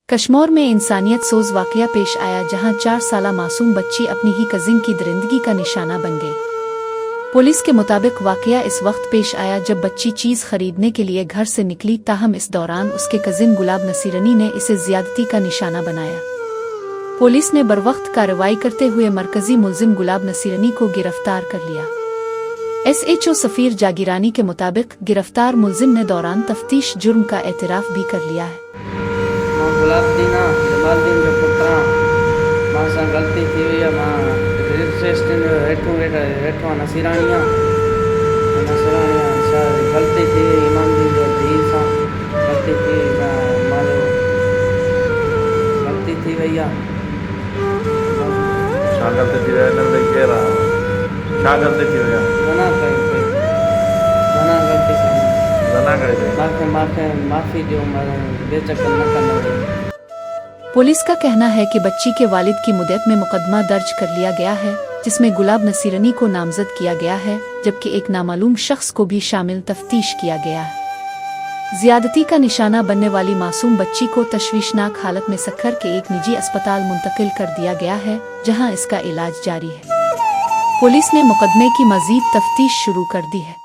कश्मीर में इंसानियत सोज वाकया पेश आया जहां 4 साला मासूम बच्ची अपनी ही कजिन की दरिंदगी का निशाना बन गई। पुलिस के मुताबिक वाकया इस वक्त पेश आया जब बच्ची चीज़ खरीदने के लिए घर से निकली, ताहम इस दौरान उसके कजिन गुलाब नसीरनी ने इसे ज्यादती का निशाना बनाया। पुलिस ने बरवक्त कार्रवाई करते हुए मरकजी मुलजिम गुलाब नसीरनी को गिरफ्तार कर लिया। SHO सफीर जागीरानी के मुताबिक गिरफ्तार मुलजिम ने दौरान तफ्तीश जुर्म का एतराफ़ भी कर लिया है। गुलाबदीना जमालदीन जो पुत्रा मां सां ग़लती थी वई आहे। मां रजिस्ट्रेशन हेठों नसीराणिया ग़लती थी वई, ईमानदीन जो धीउ सां ग़लती थी वई, मां जो ग़लती थी वई आहे। छा ग़लती थी वई आहे? केरु आहे? छा ग़लती थी वई आहे? मना कई पई, मना ग़लती करे माफ़ी माफ़ी ॾियो, बेचक्कर न कंदो। पुलिस का कहना है कि बच्ची के वालिद की मुद्दत में मुकदमा दर्ज कर लिया गया है, जिसमें गुलाब नसीरनी को नामजद किया गया है, जबकि एक नामालूम शख्स को भी शामिल तफ्तीश किया गया है। ज्यादती का निशाना बनने वाली मासूम बच्ची को तशवीशनाक हालत में सक्खर के एक निजी अस्पताल मुंतकिल कर दिया गया है, जहां इसका इलाज जारी है। पुलिस ने मुकदमे की मजीद तफ्तीश शुरू कर दी है।